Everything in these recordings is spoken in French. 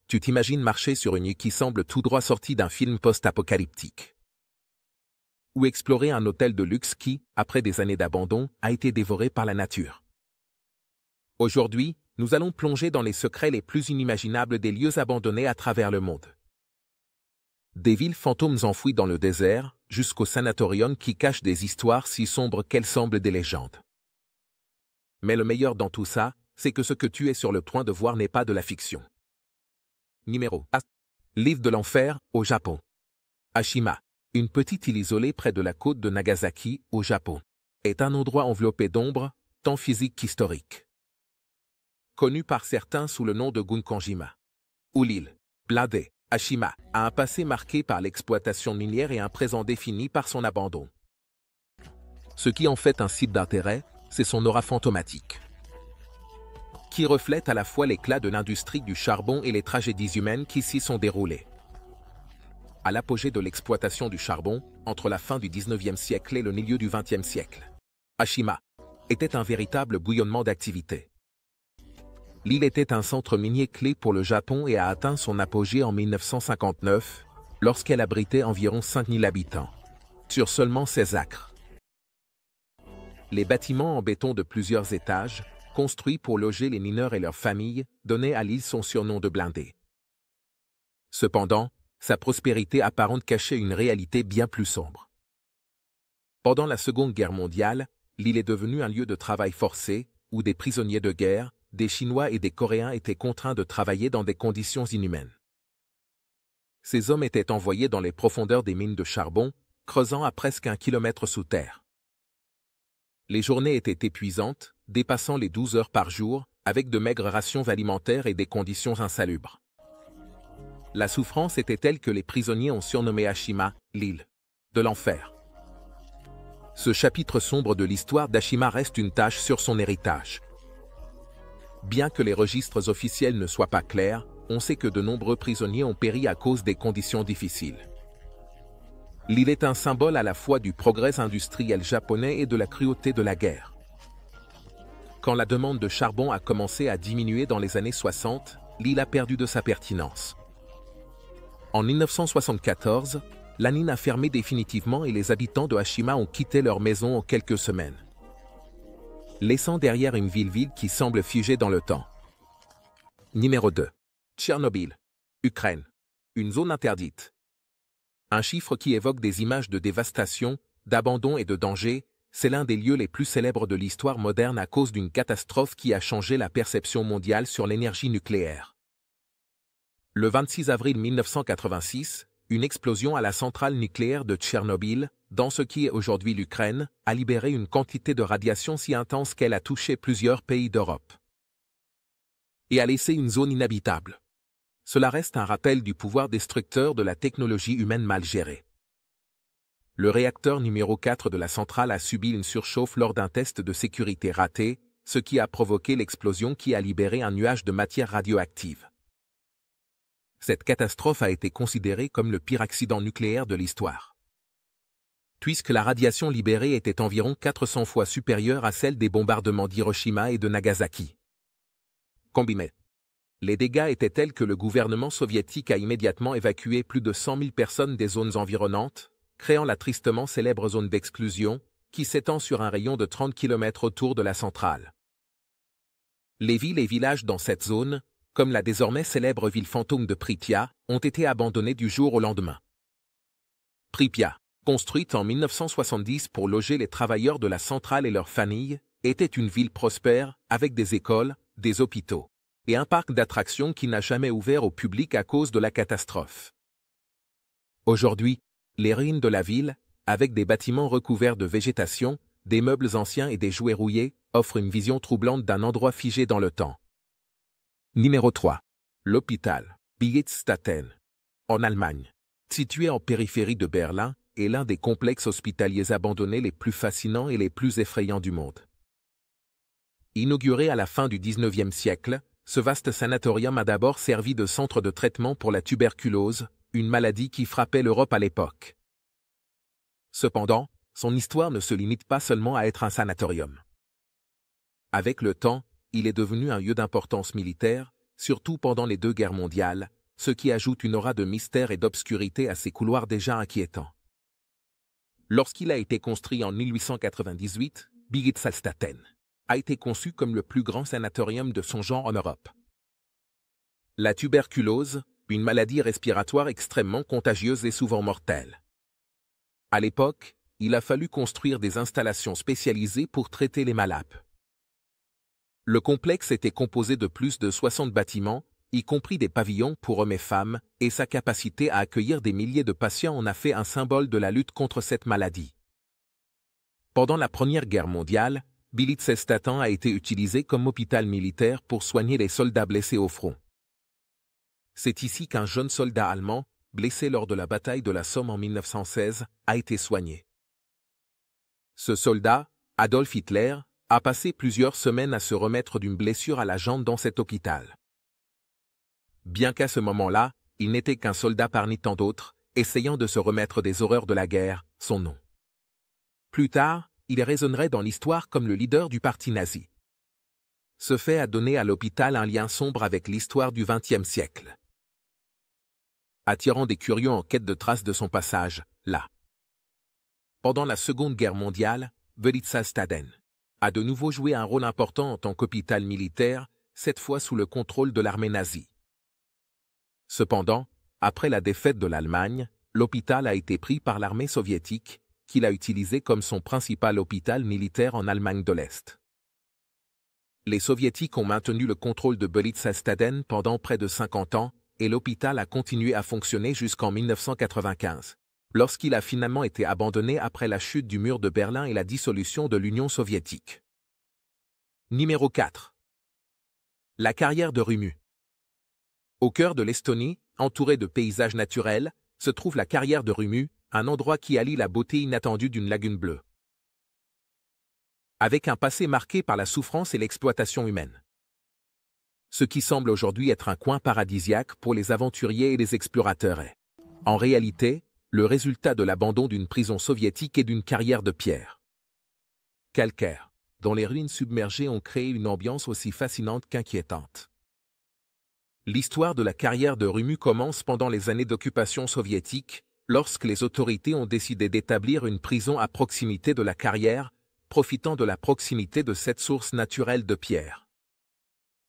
tu t'imagines marcher sur une île qui semble tout droit sortie d'un film post-apocalyptique. Ou explorer un hôtel de luxe qui, après des années d'abandon, a été dévoré par la nature. Aujourd'hui, nous allons plonger dans les secrets les plus inimaginables des lieux abandonnés à travers le monde. Des villes fantômes enfouies dans le désert, jusqu'au sanatorium qui cache des histoires si sombres qu'elles semblent des légendes. Mais le meilleur dans tout ça, c'est que ce que tu es sur le point de voir n'est pas de la fiction. Numéro 1. L'île de l'enfer, au Japon. Ashima, une petite île isolée près de la côte de Nagasaki, au Japon, est un endroit enveloppé d'ombre, tant physique qu'historique. Connu par certains sous le nom de Gunkanjima, où l'île, blindée, Ashima, a un passé marqué par l'exploitation minière et un présent défini par son abandon. Ce qui en fait un site d'intérêt, c'est son aura fantomatique, qui reflète à la fois l'éclat de l'industrie du charbon et les tragédies humaines qui s'y sont déroulées. À l'apogée de l'exploitation du charbon, entre la fin du 19e siècle et le milieu du 20e siècle, Ashima était un véritable bouillonnement d'activité. L'île était un centre minier clé pour le Japon et a atteint son apogée en 1959, lorsqu'elle abritait environ 5000 habitants, sur seulement 16 acres. Les bâtiments en béton de plusieurs étages, construits pour loger les mineurs et leurs familles, donnaient à l'île son surnom de blindée. Cependant, sa prospérité apparente cachait une réalité bien plus sombre. Pendant la Seconde Guerre mondiale, l'île est devenue un lieu de travail forcé, où des prisonniers de guerre, des Chinois et des Coréens étaient contraints de travailler dans des conditions inhumaines. Ces hommes étaient envoyés dans les profondeurs des mines de charbon, creusant à presque 1 kilomètre sous terre. Les journées étaient épuisantes, dépassant les 12 heures par jour, avec de maigres rations alimentaires et des conditions insalubres. La souffrance était telle que les prisonniers ont surnommé Ashima, l'île de l'enfer. Ce chapitre sombre de l'histoire d'Ashima reste une tache sur son héritage. Bien que les registres officiels ne soient pas clairs, on sait que de nombreux prisonniers ont péri à cause des conditions difficiles. L'île est un symbole à la fois du progrès industriel japonais et de la cruauté de la guerre. Quand la demande de charbon a commencé à diminuer dans les années 60, l'île a perdu de sa pertinence. En 1974, la mine a fermé définitivement et les habitants de Ashima ont quitté leur maison en quelques semaines, laissant derrière une ville qui semble figée dans le temps. Numéro 2. Tchernobyl, Ukraine. Une zone interdite. Un chiffre qui évoque des images de dévastation, d'abandon et de danger, c'est l'un des lieux les plus célèbres de l'histoire moderne à cause d'une catastrophe qui a changé la perception mondiale sur l'énergie nucléaire. Le 26 avril 1986, une explosion à la centrale nucléaire de Tchernobyl, dans ce qui est aujourd'hui l'Ukraine, a libéré une quantité de radiation si intense qu'elle a touché plusieurs pays d'Europe et a laissé une zone inhabitable. Cela reste un rappel du pouvoir destructeur de la technologie humaine mal gérée. Le réacteur numéro 4 de la centrale a subi une surchauffe lors d'un test de sécurité raté, ce qui a provoqué l'explosion qui a libéré un nuage de matière radioactive. Cette catastrophe a été considérée comme le pire accident nucléaire de l'histoire, puisque la radiation libérée était environ 400 fois supérieure à celle des bombardements d'Hiroshima et de Nagasaki. Combiné. Les dégâts étaient tels que le gouvernement soviétique a immédiatement évacué plus de 100 000 personnes des zones environnantes, créant la tristement célèbre zone d'exclusion, qui s'étend sur un rayon de 30 km autour de la centrale. Les villes et villages dans cette zone, comme la désormais célèbre ville fantôme de Pripyat, ont été abandonnés du jour au lendemain. Pripyat, construite en 1970 pour loger les travailleurs de la centrale et leurs familles, était une ville prospère, avec des écoles, des hôpitaux et un parc d'attractions qui n'a jamais ouvert au public à cause de la catastrophe. Aujourd'hui, les ruines de la ville, avec des bâtiments recouverts de végétation, des meubles anciens et des jouets rouillés, offrent une vision troublante d'un endroit figé dans le temps. Numéro 3. L'hôpital Bietigstatten, en Allemagne. Situé en périphérie de Berlin, est l'un des complexes hospitaliers abandonnés les plus fascinants et les plus effrayants du monde. Inauguré à la fin du 19e siècle, ce vaste sanatorium a d'abord servi de centre de traitement pour la tuberculose, une maladie qui frappait l'Europe à l'époque. Cependant, son histoire ne se limite pas seulement à être un sanatorium. Avec le temps, il est devenu un lieu d'importance militaire, surtout pendant les deux guerres mondiales, ce qui ajoute une aura de mystère et d'obscurité à ces couloirs déjà inquiétants. Lorsqu'il a été construit en 1898, Birgitsalstaten a été conçu comme le plus grand sanatorium de son genre en Europe. La tuberculose, une maladie respiratoire extrêmement contagieuse et souvent mortelle. À l'époque, il a fallu construire des installations spécialisées pour traiter les malades. Le complexe était composé de plus de 60 bâtiments, y compris des pavillons pour hommes et femmes, et sa capacité à accueillir des milliers de patients en a fait un symbole de la lutte contre cette maladie. Pendant la Première Guerre mondiale, Birgitsalstaten a été utilisé comme hôpital militaire pour soigner les soldats blessés au front. C'est ici qu'un jeune soldat allemand, blessé lors de la bataille de la Somme en 1916, a été soigné. Ce soldat, Adolf Hitler, a passé plusieurs semaines à se remettre d'une blessure à la jambe dans cet hôpital. Bien qu'à ce moment-là, il n'était qu'un soldat parmi tant d'autres, essayant de se remettre des horreurs de la guerre, son nom. Plus tard, il résonnerait dans l'histoire comme le leader du parti nazi. Ce fait a donné à l'hôpital un lien sombre avec l'histoire du XXe siècle. Attirant des curieux en quête de traces de son passage, là. Pendant la Seconde Guerre mondiale, Birgitsalstaten a de nouveau joué un rôle important en tant qu'hôpital militaire, cette fois sous le contrôle de l'armée nazie. Cependant, après la défaite de l'Allemagne, l'hôpital a été pris par l'armée soviétique, qui l'a utilisé comme son principal hôpital militaire en Allemagne de l'Est. Les soviétiques ont maintenu le contrôle de Birgitsalstaten pendant près de 50 ans, et l'hôpital a continué à fonctionner jusqu'en 1995, lorsqu'il a finalement été abandonné après la chute du mur de Berlin et la dissolution de l'Union soviétique. Numéro 4. La carrière de Rümu. Au cœur de l'Estonie, entouré de paysages naturels, se trouve la carrière de Rümu, un endroit qui allie la beauté inattendue d'une lagune bleue. Avec un passé marqué par la souffrance et l'exploitation humaine. Ce qui semble aujourd'hui être un coin paradisiaque pour les aventuriers et les explorateurs est, en réalité, le résultat de l'abandon d'une prison soviétique et d'une carrière de pierre calcaire, dont les ruines submergées ont créé une ambiance aussi fascinante qu'inquiétante. L'histoire de la carrière de Rümu commence pendant les années d'occupation soviétique, lorsque les autorités ont décidé d'établir une prison à proximité de la carrière, profitant de la proximité de cette source naturelle de pierre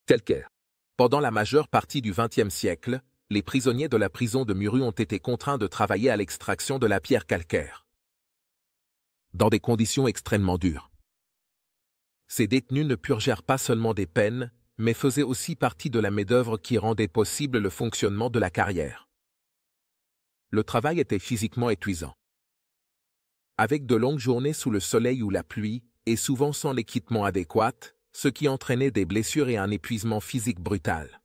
calcaire. Pendant la majeure partie du XXe siècle, les prisonniers de la prison de Muru ont été contraints de travailler à l'extraction de la pierre calcaire. Dans des conditions extrêmement dures. Ces détenus ne purgèrent pas seulement des peines, mais faisaient aussi partie de la main-d'œuvre qui rendait possible le fonctionnement de la carrière. Le travail était physiquement épuisant. Avec de longues journées sous le soleil ou la pluie, et souvent sans l'équipement adéquat, ce qui entraînait des blessures et un épuisement physique brutal.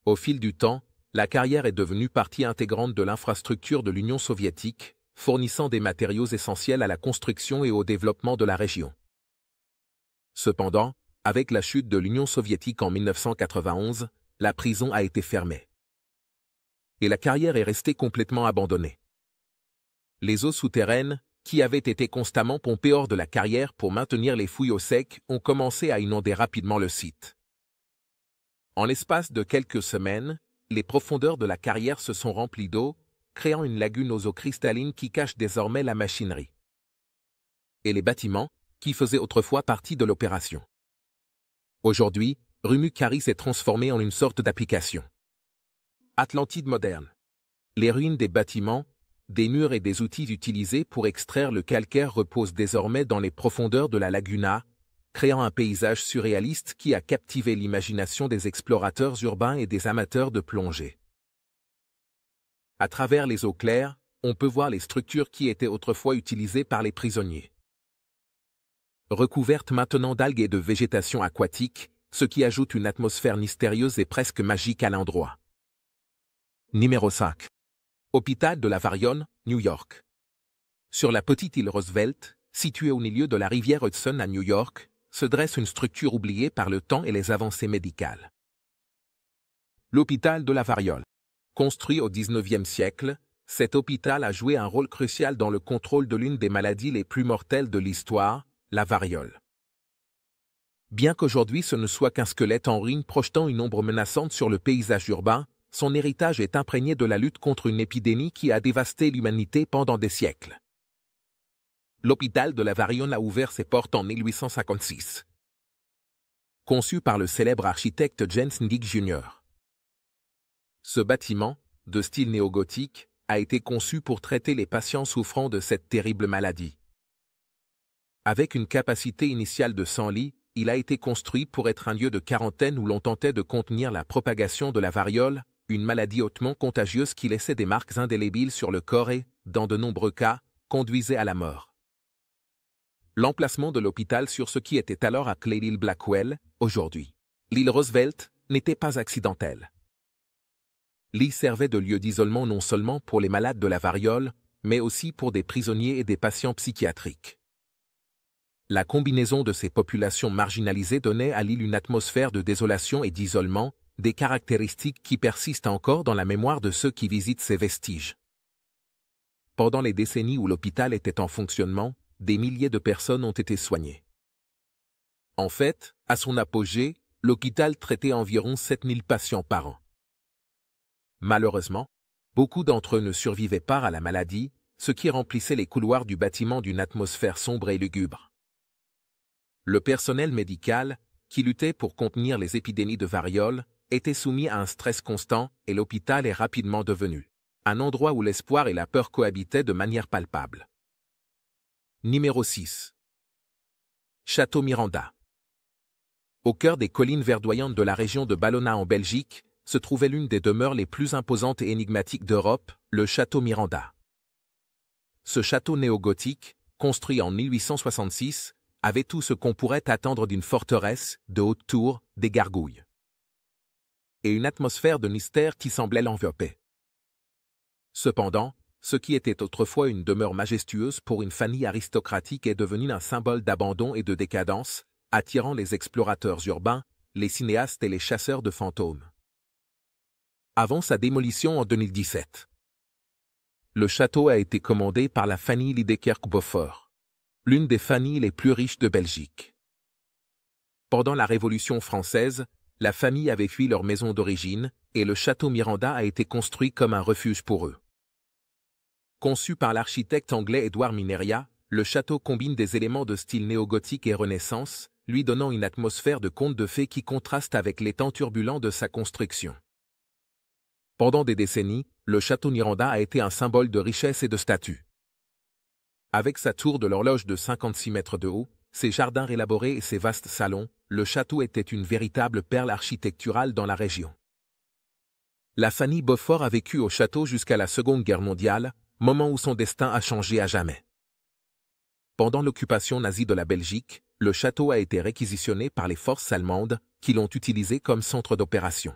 Au fil du temps, la carrière est devenue partie intégrante de l'infrastructure de l'Union soviétique, fournissant des matériaux essentiels à la construction et au développement de la région. Cependant, avec la chute de l'Union soviétique en 1991, la prison a été fermée. Et la carrière est restée complètement abandonnée. Les eaux souterraines, qui avaient été constamment pompées hors de la carrière pour maintenir les fouilles au sec, ont commencé à inonder rapidement le site. En l'espace de quelques semaines, les profondeurs de la carrière se sont remplies d'eau, créant une lagune aux eaux cristallines qui cache désormais la machinerie et les bâtiments, qui faisaient autrefois partie de l'opération. Aujourd'hui, Rümu Kari s'est transformé en une sorte d'application. Atlantide moderne. Les ruines des bâtiments, des murs et des outils utilisés pour extraire le calcaire reposent désormais dans les profondeurs de la laguna, créant un paysage surréaliste qui a captivé l'imagination des explorateurs urbains et des amateurs de plongée. À travers les eaux claires, on peut voir les structures qui étaient autrefois utilisées par les prisonniers. Recouvertes maintenant d'algues et de végétation aquatique, ce qui ajoute une atmosphère mystérieuse et presque magique à l'endroit. Numéro 5. Hôpital de la Variole, New York. Sur la petite île Roosevelt, située au milieu de la rivière Hudson à New York, se dresse une structure oubliée par le temps et les avancées médicales. L'hôpital de la Variole. Construit au XIXe siècle, cet hôpital a joué un rôle crucial dans le contrôle de l'une des maladies les plus mortelles de l'histoire, la variole. Bien qu'aujourd'hui ce ne soit qu'un squelette en ruine projetant une ombre menaçante sur le paysage urbain, son héritage est imprégné de la lutte contre une épidémie qui a dévasté l'humanité pendant des siècles. L'hôpital de la Variole a ouvert ses portes en 1856. Conçu par le célèbre architecte James Ndick Jr. Ce bâtiment, de style néogothique, a été conçu pour traiter les patients souffrant de cette terrible maladie. Avec une capacité initiale de 100 lits, il a été construit pour être un lieu de quarantaine où l'on tentait de contenir la propagation de la variole, une maladie hautement contagieuse qui laissait des marques indélébiles sur le corps et, dans de nombreux cas, conduisait à la mort. L'emplacement de l'hôpital sur ce qui était alors appelé l'île Blackwell, aujourd'hui l'île Roosevelt, n'était pas accidentel. L'île servait de lieu d'isolement non seulement pour les malades de la variole, mais aussi pour des prisonniers et des patients psychiatriques. La combinaison de ces populations marginalisées donnait à l'île une atmosphère de désolation et d'isolement, des caractéristiques qui persistent encore dans la mémoire de ceux qui visitent ces vestiges. Pendant les décennies où l'hôpital était en fonctionnement, des milliers de personnes ont été soignées. En fait, à son apogée, l'hôpital traitait environ 7000 patients par an. Malheureusement, beaucoup d'entre eux ne survivaient pas à la maladie, ce qui remplissait les couloirs du bâtiment d'une atmosphère sombre et lugubre. Le personnel médical, qui luttait pour contenir les épidémies de variole, était soumis à un stress constant et l'hôpital est rapidement devenu un endroit où l'espoir et la peur cohabitaient de manière palpable. Numéro 6. Château Miranda. Au cœur des collines verdoyantes de la région de Ballona en Belgique, se trouvait l'une des demeures les plus imposantes et énigmatiques d'Europe, le château Miranda. Ce château néogothique, construit en 1866, avait tout ce qu'on pourrait attendre d'une forteresse, de hautes tours, des gargouilles. Et une atmosphère de mystère qui semblait l'envelopper. Cependant, ce qui était autrefois une demeure majestueuse pour une famille aristocratique est devenu un symbole d'abandon et de décadence, attirant les explorateurs urbains, les cinéastes et les chasseurs de fantômes. Avant sa démolition en 2017. Le château a été commandé par la famille Lydekerk-Beaufort, l'une des familles les plus riches de Belgique. Pendant la Révolution française, la famille avait fui leur maison d'origine, et le château Miranda a été construit comme un refuge pour eux. Conçu par l'architecte anglais Edward Mineria, le château combine des éléments de style néogothique et Renaissance, lui donnant une atmosphère de conte de fées qui contraste avec les temps turbulents de sa construction. Pendant des décennies, le château Miranda a été un symbole de richesse et de statut. Avec sa tour de l'horloge de 56 mètres de haut, ses jardins élaborés et ses vastes salons, le château était une véritable perle architecturale dans la région. La famille Beaufort a vécu au château jusqu'à la Seconde Guerre mondiale, moment où son destin a changé à jamais. Pendant l'occupation nazie de la Belgique, le château a été réquisitionné par les forces allemandes, qui l'ont utilisé comme centre d'opération.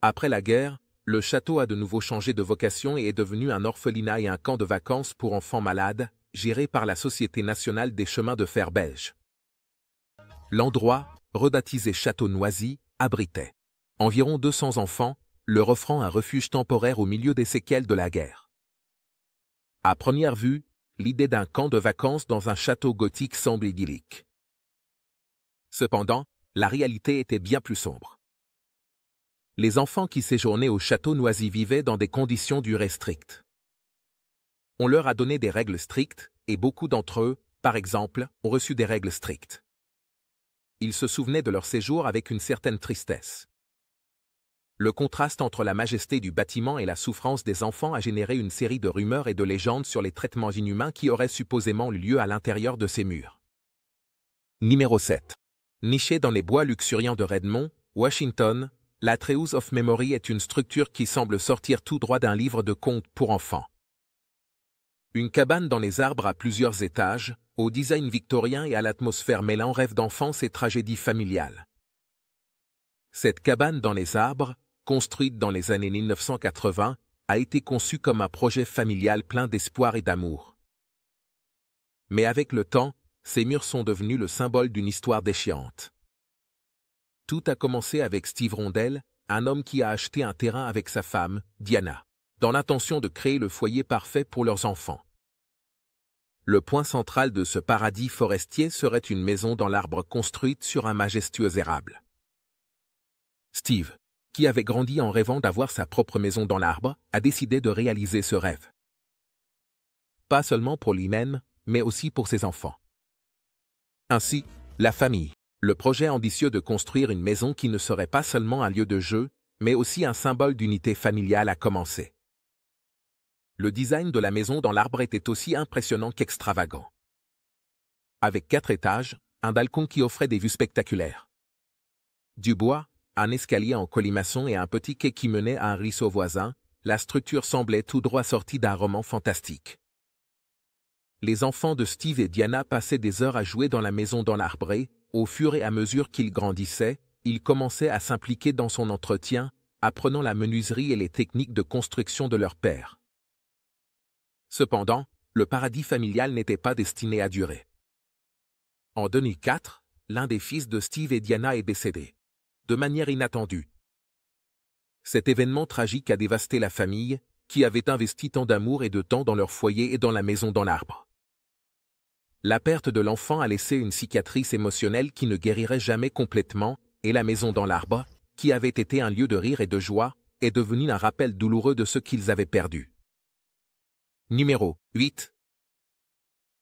Après la guerre, le château a de nouveau changé de vocation et est devenu un orphelinat et un camp de vacances pour enfants malades, géré par la Société nationale des chemins de fer belge. L'endroit, rebaptisé Château Noisy, abritait environ 200 enfants, leur offrant un refuge temporaire au milieu des séquelles de la guerre. À première vue, l'idée d'un camp de vacances dans un château gothique semble idyllique. Cependant, la réalité était bien plus sombre. Les enfants qui séjournaient au château Noisy vivaient dans des conditions d'urée strictes. On leur a donné des règles strictes, et beaucoup d'entre eux, par exemple, ont reçu des règles strictes. Ils se souvenaient de leur séjour avec une certaine tristesse. Le contraste entre la majesté du bâtiment et la souffrance des enfants a généré une série de rumeurs et de légendes sur les traitements inhumains qui auraient supposément eu lieu à l'intérieur de ces murs. Numéro 7. Nichée dans les bois luxuriants de Redmond, Washington, la Treehouse of Memory est une structure qui semble sortir tout droit d'un livre de contes pour enfants. Une cabane dans les arbres à plusieurs étages, au design victorien et à l'atmosphère mêlant rêve d'enfance et tragédie familiale. Cette cabane dans les arbres, construite dans les années 1980, a été conçue comme un projet familial plein d'espoir et d'amour. Mais avec le temps, ces murs sont devenus le symbole d'une histoire déchirante. Tout a commencé avec Steve Rondell, un homme qui a acheté un terrain avec sa femme, Diana, dans l'intention de créer le foyer parfait pour leurs enfants. Le point central de ce paradis forestier serait une maison dans l'arbre construite sur un majestueux érable. Steve, qui avait grandi en rêvant d'avoir sa propre maison dans l'arbre, a décidé de réaliser ce rêve. Pas seulement pour lui-même, mais aussi pour ses enfants. Ainsi, la famille. Le projet ambitieux de construire une maison qui ne serait pas seulement un lieu de jeu, mais aussi un symbole d'unité familiale a commencé. Le design de la maison dans l'arbre était aussi impressionnant qu'extravagant. Avec 4 étages, un balcon qui offrait des vues spectaculaires. Du bois, un escalier en colimaçon et un petit quai qui menait à un ruisseau voisin, la structure semblait tout droit sortie d'un roman fantastique. Les enfants de Steve et Diana passaient des heures à jouer dans la maison dans l'arbre et, au fur et à mesure qu'ils grandissaient, ils commençaient à s'impliquer dans son entretien, apprenant la menuiserie et les techniques de construction de leur père. Cependant, le paradis familial n'était pas destiné à durer. En 2004, l'un des fils de Steve et Diana est décédé. De manière inattendue. Cet événement tragique a dévasté la famille, qui avait investi tant d'amour et de temps dans leur foyer et dans la maison dans l'arbre. La perte de l'enfant a laissé une cicatrice émotionnelle qui ne guérirait jamais complètement, et la maison dans l'arbre, qui avait été un lieu de rire et de joie, est devenue un rappel douloureux de ce qu'ils avaient perdu. Numéro 8.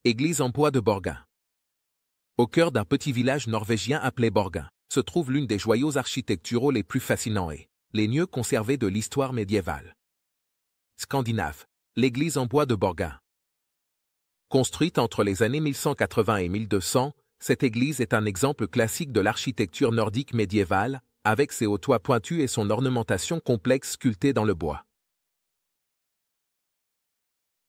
Église en bois de Borgin. Au cœur d'un petit village norvégien appelé Borgin, se trouve l'une des joyaux architecturaux les plus fascinants et les mieux conservés de l'histoire médiévale. Scandinave, l'église en bois de Borgin. Construite entre les années 1180 et 1200, cette église est un exemple classique de l'architecture nordique médiévale, avec ses hauts toits pointus et son ornementation complexe sculptée dans le bois.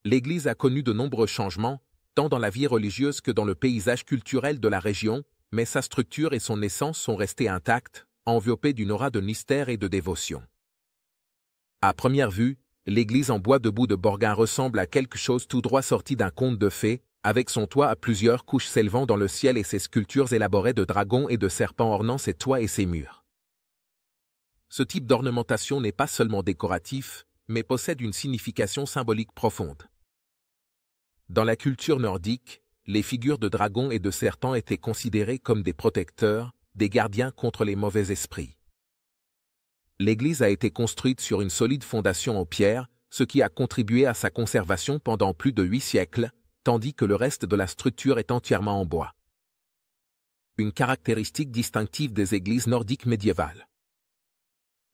L'église a connu de nombreux changements, tant dans la vie religieuse que dans le paysage culturel de la région, mais sa structure et son essence sont restées intactes, enveloppées d'une aura de mystère et de dévotion. À première vue, l'église en bois debout de Borgin ressemble à quelque chose tout droit sorti d'un conte de fées, avec son toit à plusieurs couches s'élevant dans le ciel et ses sculptures élaborées de dragons et de serpents ornant ses toits et ses murs. Ce type d'ornementation n'est pas seulement décoratif, mais possède une signification symbolique profonde. Dans la culture nordique, les figures de dragons et de serpents étaient considérées comme des protecteurs, des gardiens contre les mauvais esprits. L'église a été construite sur une solide fondation en pierre, ce qui a contribué à sa conservation pendant plus de 8 siècles, tandis que le reste de la structure est entièrement en bois. Une caractéristique distinctive des églises nordiques médiévales.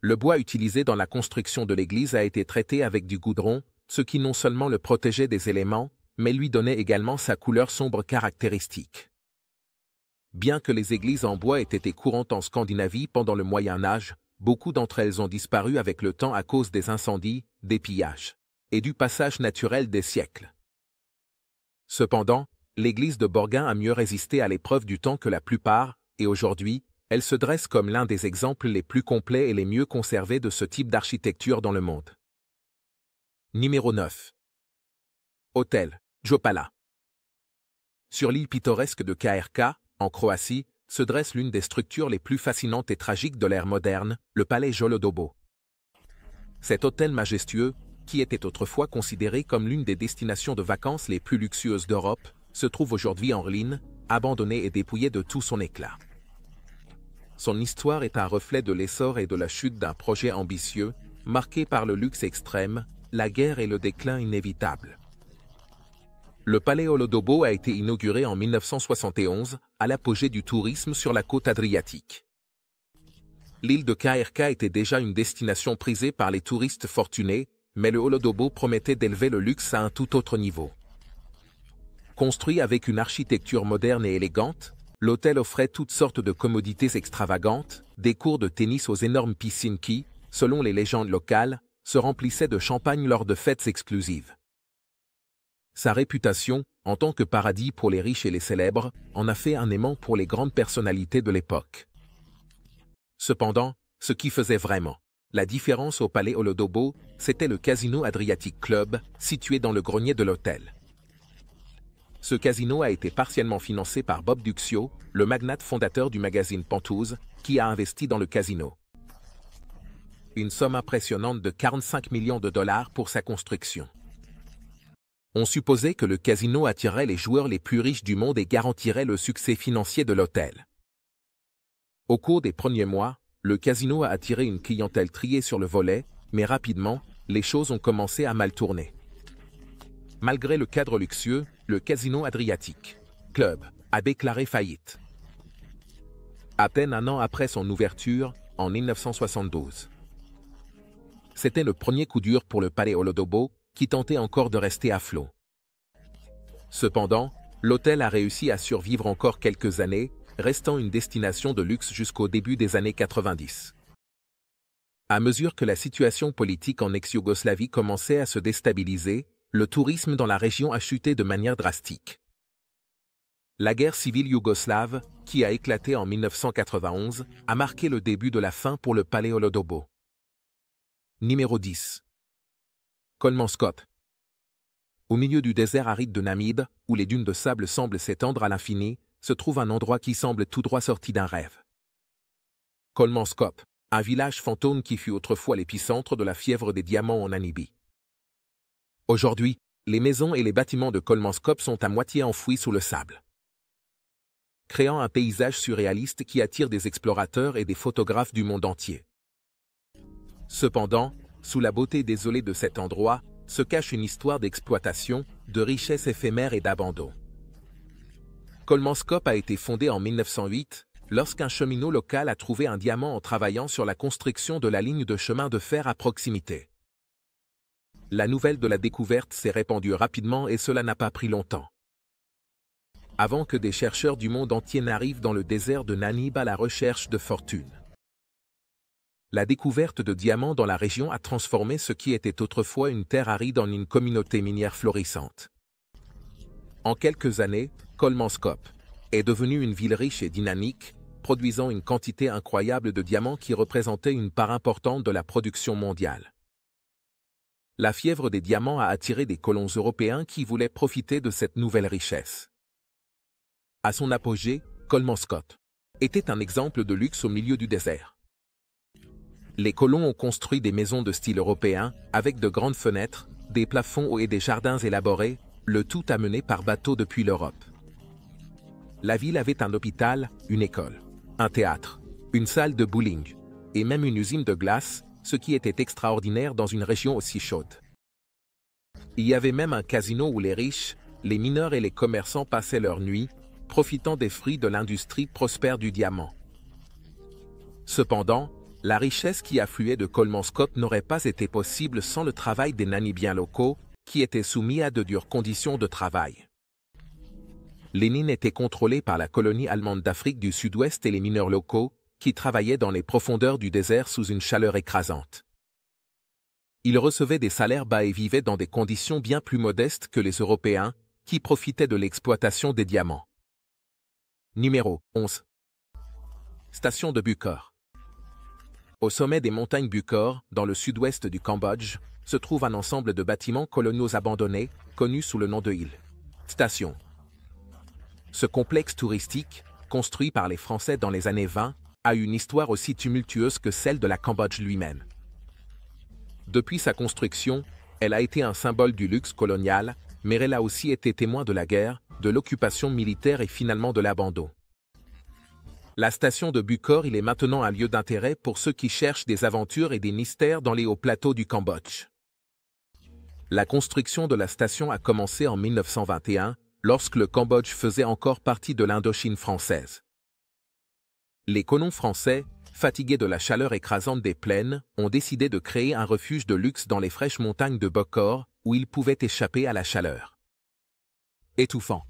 Le bois utilisé dans la construction de l'église a été traité avec du goudron, ce qui non seulement le protégeait des éléments, mais lui donnait également sa couleur sombre caractéristique. Bien que les églises en bois aient été courantes en Scandinavie pendant le Moyen Âge, beaucoup d'entre elles ont disparu avec le temps à cause des incendies, des pillages et du passage naturel des siècles. Cependant, l'église de Borgin a mieux résisté à l'épreuve du temps que la plupart, et aujourd'hui, elle se dresse comme l'un des exemples les plus complets et les mieux conservés de ce type d'architecture dans le monde. Numéro 9. Hôtel Jopala. Sur l'île pittoresque de Krk, en Croatie, se dresse l'une des structures les plus fascinantes et tragiques de l'ère moderne, le palais Jolodobo. Cet hôtel majestueux, qui était autrefois considéré comme l'une des destinations de vacances les plus luxueuses d'Europe, se trouve aujourd'hui en ruine, abandonné et dépouillé de tout son éclat. Son histoire est un reflet de l'essor et de la chute d'un projet ambitieux, marqué par le luxe extrême, la guerre et le déclin inévitable. Le palais Jolodobo a été inauguré en 1971, à l'apogée du tourisme sur la côte adriatique. L'île de Krk était déjà une destination prisée par les touristes fortunés, mais le Jolodobo promettait d'élever le luxe à un tout autre niveau. Construit avec une architecture moderne et élégante, l'hôtel offrait toutes sortes de commodités extravagantes, des cours de tennis aux énormes piscines qui, selon les légendes locales, se remplissaient de champagne lors de fêtes exclusives. Sa réputation, en tant que paradis pour les riches et les célèbres, en a fait un aimant pour les grandes personnalités de l'époque. Cependant, ce qui faisait vraiment la différence au palais Jolodobo, c'était le Casino Adriatic Club, situé dans le grenier de l'hôtel. Ce casino a été partiellement financé par Bob Duccio, le magnate fondateur du magazine Penthouse, qui a investi dans le casino. Une somme impressionnante de 45 millions de dollars pour sa construction. On supposait que le casino attirerait les joueurs les plus riches du monde et garantirait le succès financier de l'hôtel. Au cours des premiers mois, le casino a attiré une clientèle triée sur le volet, mais rapidement, les choses ont commencé à mal tourner. Malgré le cadre luxueux, le Casino Adriatique Club a déclaré faillite. À peine un an après son ouverture, en 1972. C'était le premier coup dur pour le Palais Olodobo, qui tentait encore de rester à flot. Cependant, l'hôtel a réussi à survivre encore quelques années, restant une destination de luxe jusqu'au début des années 90. À mesure que la situation politique en ex-Yougoslavie commençait à se déstabiliser, le tourisme dans la région a chuté de manière drastique. La guerre civile yougoslave, qui a éclaté en 1991, a marqué le début de la fin pour le Palais Olodobo. Numéro 10. Kolmanskop. Au milieu du désert aride de Namib, où les dunes de sable semblent s'étendre à l'infini, se trouve un endroit qui semble tout droit sorti d'un rêve. Kolmanskop, un village fantôme qui fut autrefois l'épicentre de la fièvre des diamants en Namibie. Aujourd'hui, les maisons et les bâtiments de Kolmanskop sont à moitié enfouis sous le sable, créant un paysage surréaliste qui attire des explorateurs et des photographes du monde entier. Cependant, sous la beauté désolée de cet endroit, se cache une histoire d'exploitation, de richesse éphémère et d'abandon. Kolmanskop a été fondé en 1908, lorsqu'un cheminot local a trouvé un diamant en travaillant sur la construction de la ligne de chemin de fer à proximité. La nouvelle de la découverte s'est répandue rapidement et cela n'a pas pris longtemps. Avant que des chercheurs du monde entier n'arrivent dans le désert de Namib à la recherche de fortune. La découverte de diamants dans la région a transformé ce qui était autrefois une terre aride en une communauté minière florissante. En quelques années, Kolmanskop est devenue une ville riche et dynamique, produisant une quantité incroyable de diamants qui représentaient une part importante de la production mondiale. La fièvre des diamants a attiré des colons européens qui voulaient profiter de cette nouvelle richesse. À son apogée, Kolmanskop était un exemple de luxe au milieu du désert. Les colons ont construit des maisons de style européen, avec de grandes fenêtres, des plafonds hauts et des jardins élaborés, le tout amené par bateau depuis l'Europe. La ville avait un hôpital, une école, un théâtre, une salle de bowling, et même une usine de glace, ce qui était extraordinaire dans une région aussi chaude. Il y avait même un casino où les riches, les mineurs et les commerçants passaient leur nuit, profitant des fruits de l'industrie prospère du diamant. Cependant, la richesse qui affluait de Kolmanskop n'aurait pas été possible sans le travail des Namibiens locaux, qui étaient soumis à de dures conditions de travail. Les mines étaient contrôlées par la colonie allemande d'Afrique du Sud-Ouest et les mineurs locaux, qui travaillaient dans les profondeurs du désert sous une chaleur écrasante. Ils recevaient des salaires bas et vivaient dans des conditions bien plus modestes que les Européens, qui profitaient de l'exploitation des diamants. Numéro 11. Station de Bukor. Au sommet des montagnes Bukor, dans le sud-ouest du Cambodge, se trouve un ensemble de bâtiments coloniaux abandonnés, connus sous le nom de île station. Ce complexe touristique, construit par les Français dans les années 20, a une histoire aussi tumultueuse que celle de la Cambodge lui-même. Depuis sa construction, elle a été un symbole du luxe colonial, mais elle a aussi été témoin de la guerre, de l'occupation militaire et finalement de l'abandon. La station de Bukor est maintenant un lieu d'intérêt pour ceux qui cherchent des aventures et des mystères dans les hauts plateaux du Cambodge. La construction de la station a commencé en 1921, lorsque le Cambodge faisait encore partie de l'Indochine française. Les colons français, fatigués de la chaleur écrasante des plaines, ont décidé de créer un refuge de luxe dans les fraîches montagnes de Bukor, où ils pouvaient échapper à la chaleur étouffant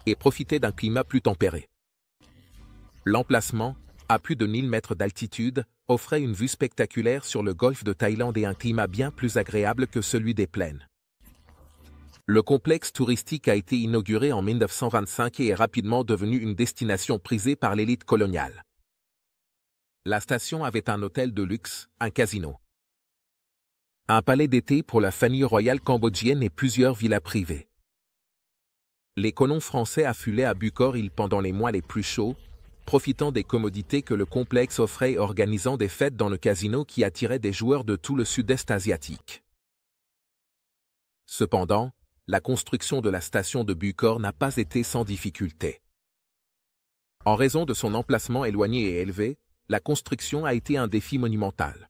et profiter d'un climat plus tempéré. L'emplacement, à plus de 1000 mètres d'altitude, offrait une vue spectaculaire sur le golfe de Thaïlande et un climat bien plus agréable que celui des plaines. Le complexe touristique a été inauguré en 1925 et est rapidement devenu une destination prisée par l'élite coloniale. La station avait un hôtel de luxe, un casino, un palais d'été pour la famille royale cambodgienne et plusieurs villas privées. Les colons français affluaient à Bukor île pendant les mois les plus chauds, profitant des commodités que le complexe offrait et organisant des fêtes dans le casino qui attiraient des joueurs de tout le sud-est asiatique. Cependant, la construction de la station de Bucor n'a pas été sans difficulté. En raison de son emplacement éloigné et élevé, la construction a été un défi monumental.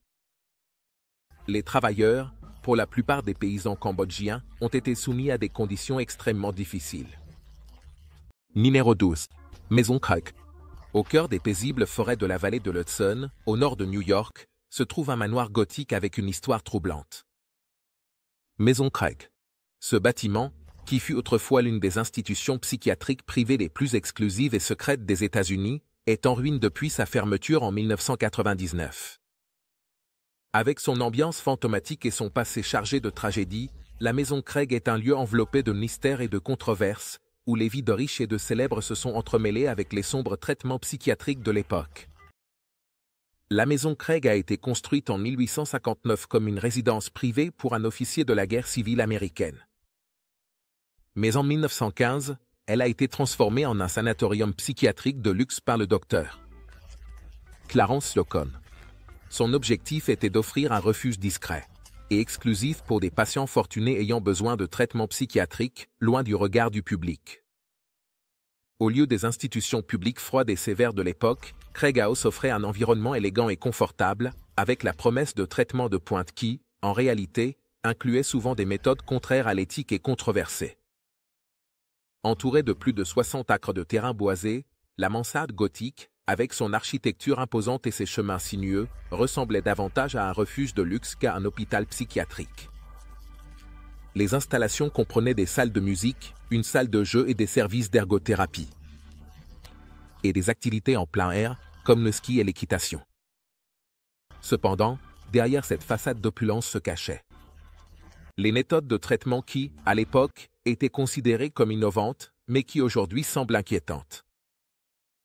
Les travailleurs, pour la plupart des paysans cambodgiens, ont été soumis à des conditions extrêmement difficiles. Numéro 12. Maison Craig. Au cœur des paisibles forêts de la vallée de l'Hudson, au nord de New York, se trouve un manoir gothique avec une histoire troublante. Maison Craig. Ce bâtiment, qui fut autrefois l'une des institutions psychiatriques privées les plus exclusives et secrètes des États-Unis, est en ruine depuis sa fermeture en 1999. Avec son ambiance fantomatique et son passé chargé de tragédies, la Maison Craig est un lieu enveloppé de mystères et de controverses, où les vies de riches et de célèbres se sont entremêlées avec les sombres traitements psychiatriques de l'époque. La Maison Craig a été construite en 1859 comme une résidence privée pour un officier de la guerre civile américaine. Mais en 1915, elle a été transformée en un sanatorium psychiatrique de luxe par le docteur Clarence Slocum. Son objectif était d'offrir un refuge discret et exclusif pour des patients fortunés ayant besoin de traitements psychiatriques, loin du regard du public. Au lieu des institutions publiques froides et sévères de l'époque, Craig House offrait un environnement élégant et confortable, avec la promesse de traitements de pointe qui, en réalité, incluaient souvent des méthodes contraires à l'éthique et controversées. Entourée de plus de 60 acres de terrain boisé, la mansarde gothique, avec son architecture imposante et ses chemins sinueux, ressemblait davantage à un refuge de luxe qu'à un hôpital psychiatrique. Les installations comprenaient des salles de musique, une salle de jeu et des services d'ergothérapie. Et des activités en plein air, comme le ski et l'équitation. Cependant, derrière cette façade d'opulence se cachaient les méthodes de traitement qui, à l'époque, étaient considérées comme innovantes, mais qui aujourd'hui semblent inquiétantes.